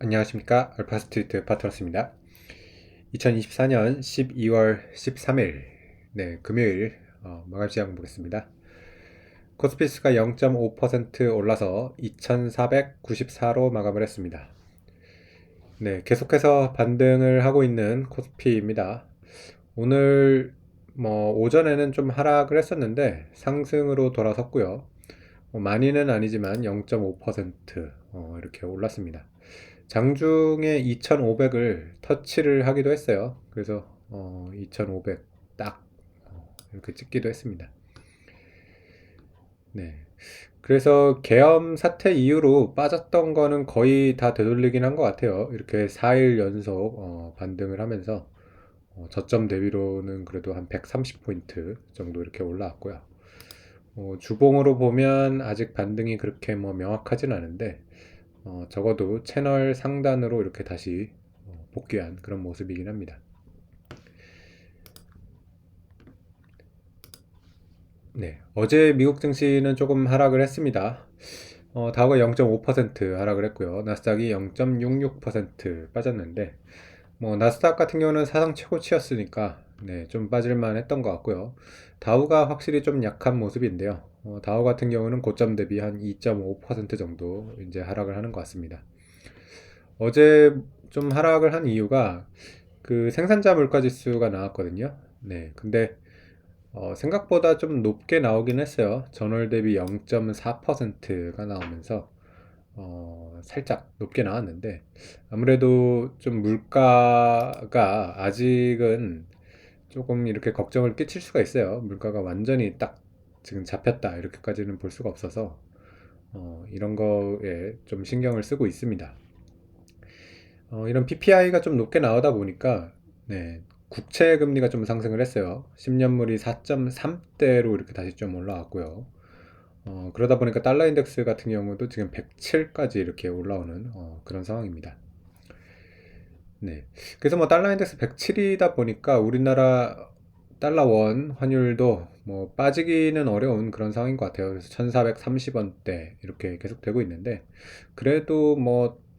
안녕하십니까. 알파스트리트 파트너스입니다. 2024년 12월 13일 금요일 마감 시장 보겠습니다. 코스피스가 0.5% 올라서 2494로 마감을 했습니다. 계속해서 반등을 하고 있는 코스피입니다. 오늘 오전에는 좀 하락을 했었는데 상승으로 돌아섰고요. 많이는 아니지만 0.5% 이렇게 올랐습니다. 장중에 2500을 터치를 하기도 했어요. 그래서 2500 딱 이렇게 찍기도 했습니다. 네. 그래서 계엄 사태 이후로 빠졌던 거는 거의 다 되돌리긴 한 것 같아요. 이렇게 4일 연속 반등을 하면서 저점 대비로는 그래도 한 130포인트 정도 이렇게 올라왔고요. 주봉으로 보면 아직 반등이 그렇게 명확하진 않은데 적어도 채널 상단으로 이렇게 다시 복귀한 그런 모습이긴 합니다. 어제 미국 증시는 조금 하락을 했습니다. 다우가 0.5% 하락을 했고요. 나스닥이 0.66% 빠졌는데, 나스닥 같은 경우는 사상 최고치였으니까, 좀 빠질만 했던 것 같고요. 다우가 확실히 좀 약한 모습인데요. 다우 같은 경우는 고점 대비 한 2.5% 정도 이제 하락을 하는 것 같습니다. 어제 좀 하락을 한 이유가 그 생산자 물가 지수가 나왔거든요. 근데 생각보다 좀 높게 나오긴 했어요. 전월 대비 0.4%가 나오면서 살짝 높게 나왔는데 아무래도 좀 물가가 아직은 조금 이렇게 걱정을 끼칠 수가 있어요. 물가가 완전히 딱 지금 잡혔다 이렇게까지는 볼 수가 없어서 이런 거에 좀 신경을 쓰고 있습니다. 이런 PPI가 좀 높게 나오다 보니까 국채 금리가 좀 상승을 했어요. 10년물이 4.3대로 이렇게 다시 좀 올라왔고요. 그러다 보니까 달러 인덱스 같은 경우도 지금 107까지 이렇게 올라오는 그런 상황입니다. 그래서 달러 인덱스 107이다 보니까 우리나라 달러 원 환율도 빠지기는 어려운 그런 상황인 것 같아요. 그래서 1430원대 이렇게 계속 되고 있는데 그래도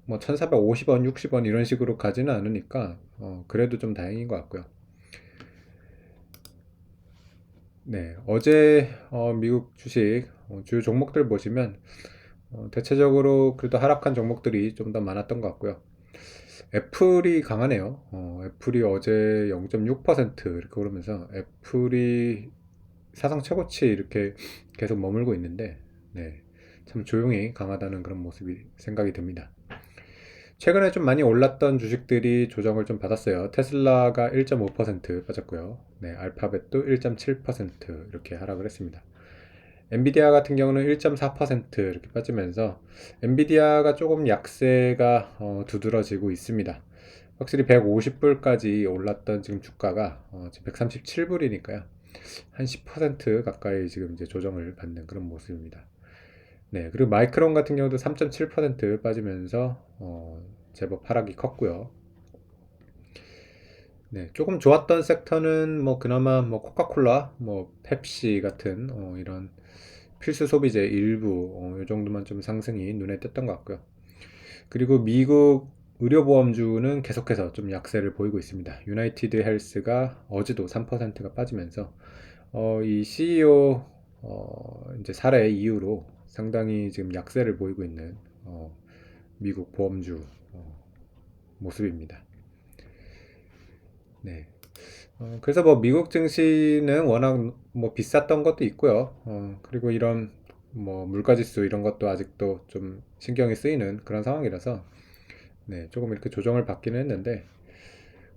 1450원, 60원 이런 식으로 가지는 않으니까 그래도 좀 다행인 것 같고요. 어제 미국 주식 주요 종목들 보시면 대체적으로 그래도 하락한 종목들이 좀 더 많았던 것 같고요. 애플이 강하네요. 애플이 어제 0.6% 이렇게 오르면서 애플이 사상 최고치 이렇게 계속 머물고 있는데 참 조용히 강하다는 그런 모습이 생각이 듭니다. 최근에 좀 많이 올랐던 주식들이 조정을 좀 받았어요. 테슬라가 1.5% 빠졌고요. 알파벳도 1.7% 이렇게 하락을 했습니다. 엔비디아 같은 경우는 1.4% 이렇게 빠지면서 엔비디아가 조금 약세가 두드러지고 있습니다. 확실히 150불까지 올랐던 지금 주가가 지금 137불이니까요. 한 10% 가까이 지금 이제 조정을 받는 그런 모습입니다. 그리고 마이크론 같은 경우도 3.7% 빠지면서 제법 하락이 컸고요. 조금 좋았던 섹터는 그나마 코카콜라, 펩시 같은 이런 필수 소비재 일부 이 정도만 좀 상승이 눈에 띄었던 것 같고요. 그리고 미국 의료보험주는 계속해서 좀 약세를 보이고 있습니다. 유나이티드 헬스가 어제도 3%가 빠지면서 이 CEO 이제 사례 이후로 상당히 지금 약세를 보이고 있는 미국 보험주 모습입니다. 네. 그래서 미국 증시는 워낙 비쌌던 것도 있고요. 그리고 이런 물가지수 이런 것도 아직도 좀 신경이 쓰이는 그런 상황이라서 조금 이렇게 조정을 받기는 했는데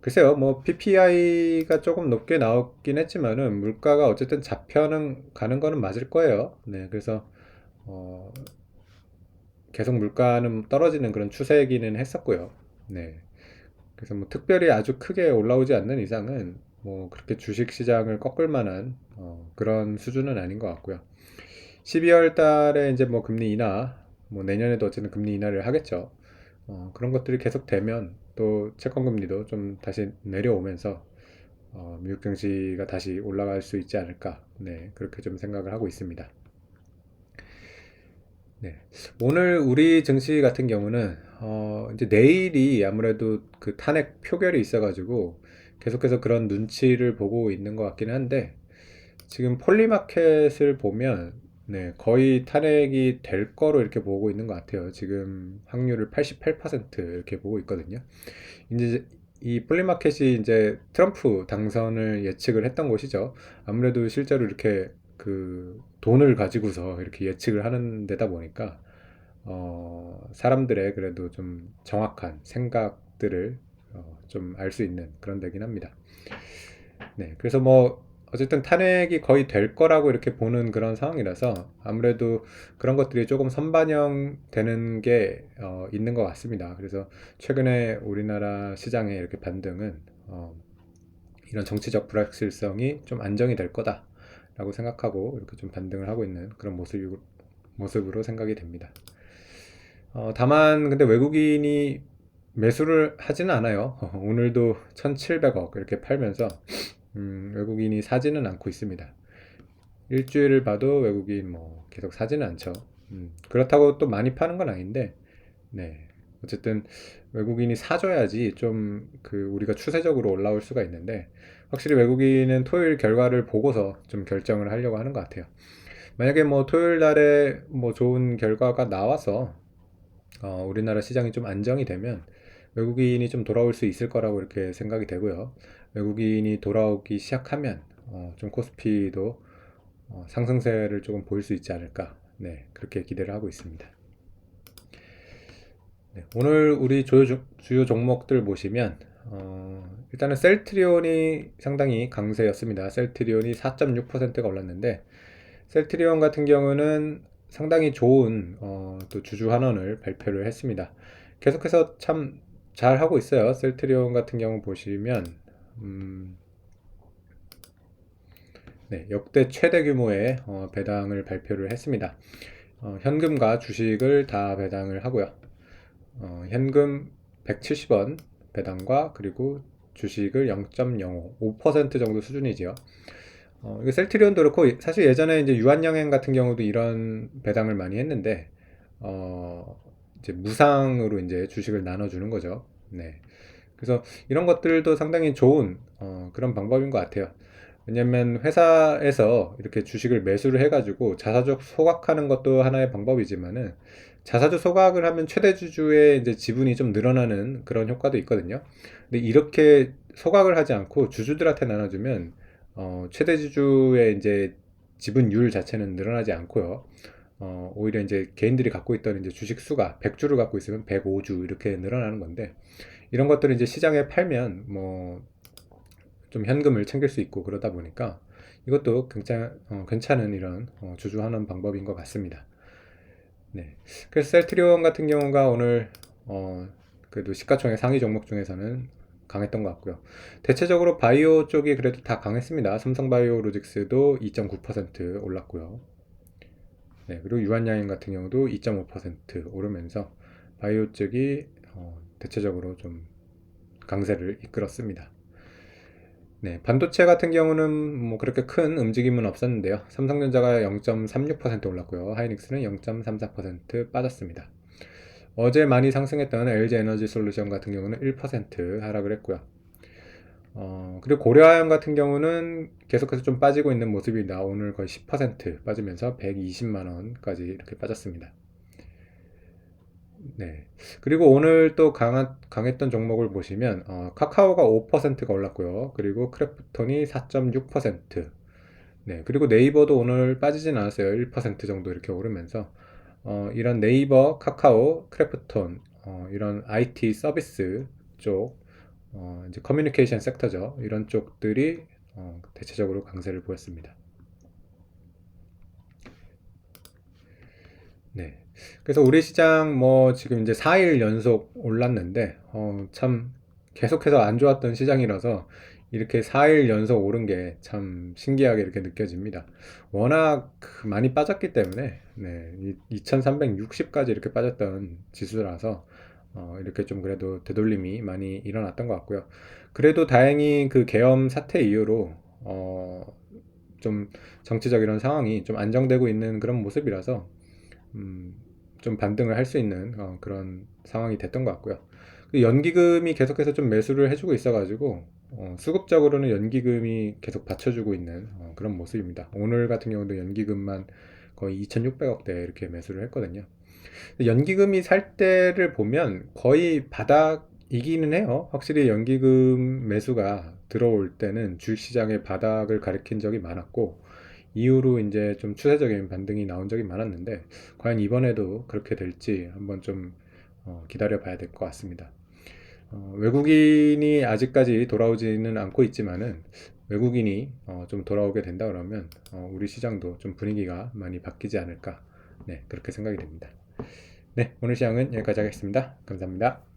글쎄요, PPI가 조금 높게 나오긴 했지만은 물가가 어쨌든 잡혀는 가는 거는 맞을 거예요. 그래서 어, 계속 물가는 떨어지는 그런 추세이기는 했었고요. 그래서 특별히 아주 크게 올라오지 않는 이상은 그렇게 주식 시장을 꺾을 만한 그런 수준은 아닌 것 같고요. 12월 달에 이제 금리 인하, 내년에도 어쨌든 금리 인하를 하겠죠. 그런 것들이 계속 되면 또 채권 금리도 좀 다시 내려오면서 미국 증시가 다시 올라갈 수 있지 않을까. 그렇게 좀 생각을 하고 있습니다. 네. 오늘 우리 증시 같은 경우는 이제 내일이 아무래도 그 탄핵 표결이 있어가지고 계속해서 그런 눈치를 보고 있는 것 같기는 한데 지금 폴리마켓을 보면 네, 거의 탄핵이 될 거로 이렇게 보고 있는 것 같아요. 지금 확률을 88% 이렇게 보고 있거든요. 이제 이 폴리마켓이 이제 트럼프 당선을 예측을 했던 곳이죠. 아무래도 실제로 이렇게 그 돈을 가지고서 이렇게 예측을 하는 데다 보니까 사람들의 그래도 좀 정확한 생각들을 좀 알 수 있는 그런 데긴 합니다. 네, 그래서 뭐 어쨌든 탄핵이 거의 될 거라고 이렇게 보는 그런 상황이라서 아무래도 그런 것들이 조금 선반영되는 게 있는 것 같습니다. 그래서 최근에 우리나라 시장의 이렇게 반등은 이런 정치적 불확실성이 좀 안정이 될 거다라고 생각하고 이렇게 좀 반등을 하고 있는 그런 모습으로 생각이 됩니다. 다만 근데 외국인이 매수를 하지는 않아요. 오늘도 1,700억 이렇게 팔면서 외국인이 사지는 않고 있습니다. 일주일을 봐도 외국인 뭐 계속 사지는 않죠. 그렇다고 또 많이 파는 건 아닌데, 네. 어쨌든 외국인이 사줘야지 좀 그 우리가 추세적으로 올라올 수가 있는데, 확실히 외국인은 토요일 결과를 보고서 좀 결정을 하려고 하는 것 같아요. 만약에 뭐 토요일 날에 뭐 좋은 결과가 나와서 우리나라 시장이 좀 안정이 되면 외국인이 좀 돌아올 수 있을 거라고 이렇게 생각이 되고요. 외국인이 돌아오기 시작하면 좀 코스피도 상승세를 조금 보일 수 있지 않을까. 네, 그렇게 기대를 하고 있습니다. 네, 오늘 우리 주요 종목들 보시면 일단은 셀트리온이 상당히 강세였습니다. 셀트리온이 4.6%가 올랐는데 셀트리온 같은 경우는 상당히 좋은 또 주주 환원을 발표를 했습니다. 계속해서 참 잘 하고 있어요. 셀트리온 같은 경우 보시면 네, 역대 최대 규모의 배당을 발표를 했습니다. 현금과 주식을 다 배당을 하고요. 현금 170원 배당과 그리고 주식을 0.05, 5% 정도 수준이지요. 이거 셀트리온도 그렇고 사실 예전에 이제 유한양행 같은 경우도 이런 배당을 많이 했는데 이제 무상으로 이제 주식을 나눠주는 거죠. 네. 그래서 이런 것들도 상당히 좋은 그런 방법인 것 같아요. 왜냐면 회사에서 이렇게 주식을 매수를 해가지고 자사주 소각하는 것도 하나의 방법이지만은 자사주 소각을 하면 최대 주주의 이제 지분이 좀 늘어나는 그런 효과도 있거든요. 근데 이렇게 소각을 하지 않고 주주들한테 나눠주면 최대 주주의 이제 지분율 자체는 늘어나지 않고요. 오히려 이제 개인들이 갖고 있던 이제 주식 수가 100주를 갖고 있으면 105주 이렇게 늘어나는 건데 이런 것들을 이제 시장에 팔면 뭐 좀 현금을 챙길 수 있고 그러다 보니까 이것도 괜찮은 이런 주주환원 방법인 것 같습니다. 네. 그래서 셀트리온 같은 경우가 오늘 그래도 시가총액 상위 종목 중에서는 강했던 것 같고요. 대체적으로 바이오 쪽이 그래도 다 강했습니다. 삼성바이오로직스도 2.9% 올랐고요. 네, 그리고 유한양행 같은 경우도 2.5% 오르면서 바이오 쪽이 대체적으로 좀 강세를 이끌었습니다. 네, 반도체 같은 경우는 뭐 그렇게 큰 움직임은 없었는데요. 삼성전자가 0.36% 올랐고요. 하이닉스는 0.34% 빠졌습니다. 어제 많이 상승했던 LG 에너지 솔루션 같은 경우는 1% 하락을 했고요. 그리고 고려아연 같은 경우는 계속해서 좀 빠지고 있는 모습입니다. 오늘 거의 10% 빠지면서 120만 원까지 이렇게 빠졌습니다. 네. 그리고 오늘 또 강했던 종목을 보시면 카카오가 5%가 올랐고요. 그리고 크래프톤이 4.6%. 네. 그리고 네이버도 오늘 빠지진 않았어요. 1% 정도 이렇게 오르면서 이런 네이버, 카카오, 크래프톤 이런 IT 서비스 쪽 이제 커뮤니케이션 섹터죠. 이런 쪽들이 대체적으로 강세를 보였습니다. 네. 그래서 우리 시장 뭐 지금 이제 4일 연속 올랐는데 참 계속해서 안 좋았던 시장이라서 이렇게 4일 연속 오른 게 참 신기하게 이렇게 느껴집니다. 워낙 많이 빠졌기 때문에 네, 2360까지 이렇게 빠졌던 지수라서 이렇게 좀 그래도 되돌림이 많이 일어났던 것 같고요. 그래도 다행히 그 계엄 사태 이후로 좀 정치적 이런 상황이 좀 안정되고 있는 그런 모습이라서 좀 반등을 할 수 있는 그런 상황이 됐던 것 같고요. 그 연기금이 계속해서 좀 매수를 해주고 있어가지고 수급적으로는 연기금이 계속 받쳐주고 있는 그런 모습입니다. 오늘 같은 경우도 연기금만 거의 2,600억대 이렇게 매수를 했거든요. 연기금이 살 때를 보면 거의 바닥이기는 해요. 확실히 연기금 매수가 들어올 때는 주식시장의 바닥을 가리킨 적이 많았고, 이후로 이제 좀 추세적인 반등이 나온 적이 많았는데, 과연 이번에도 그렇게 될지 한번 좀 기다려 봐야 될 것 같습니다. 외국인이 아직까지 돌아오지는 않고 있지만은, 외국인이 좀 돌아오게 된다 그러면 우리 시장도 좀 분위기가 많이 바뀌지 않을까, 네, 그렇게 생각이 됩니다. 네, 오늘 시장은 여기까지 하겠습니다. 감사합니다.